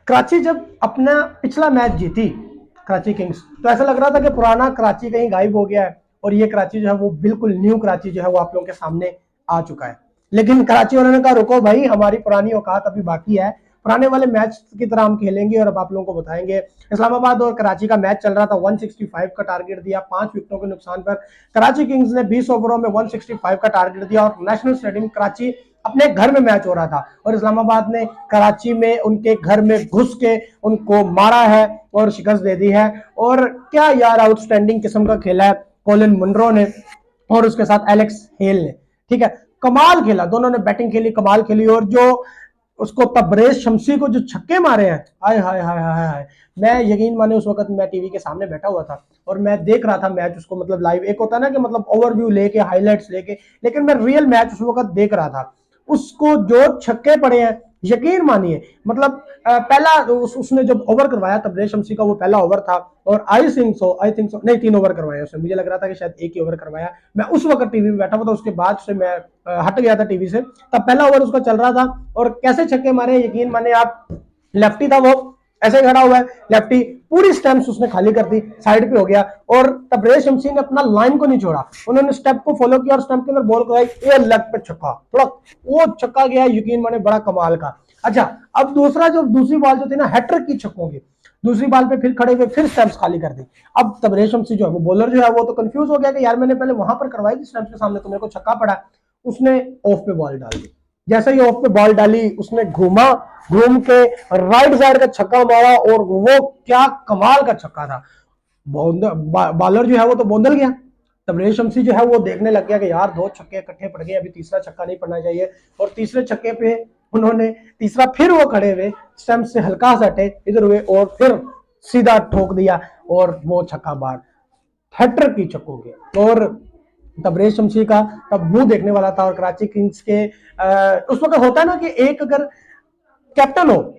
कराची जब अपना पिछला मैच जीती कराची किंग्स, तो ऐसा लग रहा था कि पुराना कराची कहीं गायब हो गया है और ये कराची जो है वो बिल्कुल न्यू कराची जो है वो आप लोगों के सामने आ चुका है। लेकिन कराची वालों ने कहा रुको भाई, हमारी पुरानी औकात अभी बाकी है, पुराने वाले मैच की तरह हम खेलेंगे और अब आप लोगों को बताएंगे। इस्लामाबाद और कराची का मैच चल रहा था, 165 का टारगेट दिया 5 विकेटों के नुकसान पर। कराची किंग्स ने 20 ओवरों में 165 का टारगेट दिया और नेशनल स्टेडियम कराची अपने घर में मैच हो रहा था और इस्लामाबाद ने कराची में उनके घर में घुस के उनको मारा है और शिकस्त दे दी है। और क्या यार आउटस्टैंडिंग किस्म का खेला है कॉलिन मुनरो ने और उसके साथ एलेक्स हेल ने, ठीक है, कमाल खेला, दोनों ने बैटिंग खेली, कमाल खेली। और जो उसको तबरेज शमसी को जो छक्के मारे हैं, हाय हाय हाय हाय हाय, मैं यकीन माने उस वक्त मैं टीवी के सामने बैठा हुआ था और मैं देख रहा था मैच उसको, मतलब लाइव, एक होता है ना कि मतलब ओवरव्यू लेके हाइलाइट्स लेके, लेकिन मैं रियल मैच उस वक्त देख रहा था। उसको जो छक्के पड़े हैं यकीन मानिए, मतलब पहला उसने जब ओवर करवाया तबरेज शमसी का, वो पहला ओवर था और आई थिंक सो नहीं 3 ओवर करवाया उसने, मुझे लग रहा था कि शायद एक ही ओवर करवाया। मैं उस वक्त टीवी में बैठा हुआ था, उसके बाद से मैं हट गया था टीवी से, तब पहला ओवर उसका चल रहा था और कैसे छक्के मारे यकीन माने आप। लेफ्टी था वो, ऐसे खड़ा हुआ है लेफ्टी, पूरी स्टैम्प्स उसने खाली कर दी, साइड पे हो गया और तबरेज शमसी ने अपना लाइन को नहीं छोड़ा, उन्होंने स्टेप को फॉलो किया और स्टंप के अंदर बॉल कराई, ये लेग पे छक्का, थोड़ा वो छक्का गया यकीन माने बड़ा कमाल का। अच्छा, अब दूसरा जो दूसरी बॉल जो थी ना हैट्रिक की छक्कों की, दूसरी बॉल पे फिर खड़े हुए फिर स्टंप्स खाली कर दी। अब तबरेज शमसी जो है वो बॉलर जो है वो तो कंफ्यूज हो गया कि यार मैंने पहले वहां पर करवाई थी स्टंप्स के सामने तो मेरे को छक्का पड़ा। उसने ऑफ पे बॉल डाल दी, जैसे ही ऑफ पे बॉल डाली उसने घूम के राइट साइड का छक्का मारा और वो क्या कमाल का छक्का था। बॉलर जो है वो तो बौंदल गया, तबरेज शमसी जो है वो देखने लग गया कि यार 2 छक्के इकट्ठे पड़ गए, अभी तीसरा छक्का नहीं पड़ना चाहिए। और तीसरे छक्के पे उन्होंने तीसरा फिर वो खड़े हुए स्टंप से हल्का सा हटे इधर हुए और फिर सीधा ठोक दिया और वो छक्का बाहर, हैट्रिक की छक्कों के। और तबरेज शमसी का तब मुंह देखने वाला था। और कराची किंग्स के उस वक्त होता है ना कि एक अगर कैप्टन हो,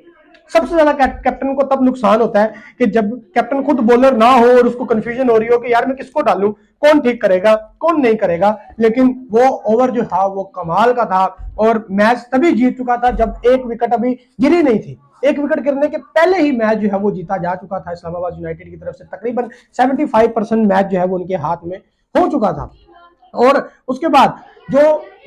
सबसे ज्यादा कैप्टन को तब नुकसान होता है कि जब कैप्टन खुद बॉलर ना हो और उसको कंफ्यूजन हो रही हो कि यार मैं किसको डालूं, कौन ठीक करेगा कौन नहीं करेगा। लेकिन वो ओवर जो था वो कमाल का था और मैच तभी जीत चुका था जब एक विकेट अभी गिरी नहीं थी, एक विकेट गिरने के पहले ही मैच जो है वो जीता जा चुका था इस्लामाबाद यूनाइटेड की तरफ से। तकरीबन 75% मैच जो है वो उनके हाथ में हो चुका था। और उसके बाद जो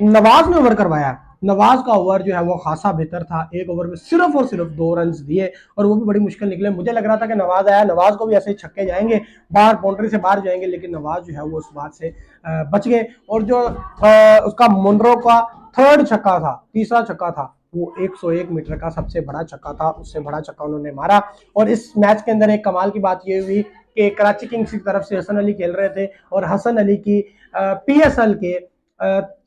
नवाज ने ओवर करवाया, नवाज का ओवर जो है वो खासा बेहतर था, एक ओवर में सिर्फ और सिर्फ 2 रन दिए और वो भी बड़ी मुश्किल निकले। मुझे लग रहा था कि नवाज आया, नवाज को भी ऐसे छक्के जाएंगे, बाहर बाउंड्री से बाहर जाएंगे, लेकिन नवाज जो है वो उस बात से बच गए। और जो उसका मुनरो का थर्ड छक्का था, तीसरा छक्का था, वो 101 मीटर का सबसे बड़ा छक्का था, उससे बड़ा छक्का उन्होंने मारा। और इस मैच के अंदर एक कमाल की बात ये हुई कि कराची किंग्स की तरफ से हसन अली खेल रहे थे और हसन अली की पीएसएल के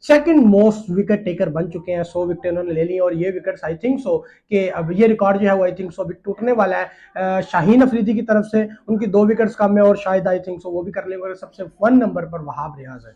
सेकंड मोस्ट विकेट टेकर बन चुके हैं, 100 विकेट उन्होंने ले ली। और ये विकेट्स आई थिंक सो कि अब ये रिकॉर्ड जो है वो आई थिंक सो अभी टूटने वाला है। शाहीन अफरीदी की तरफ से उनकी 2 विकेट्स कम है और शायद आई थिंक सो वो भी कर लेंगे। सबसे 1 नंबर पर वहाब रियाज है।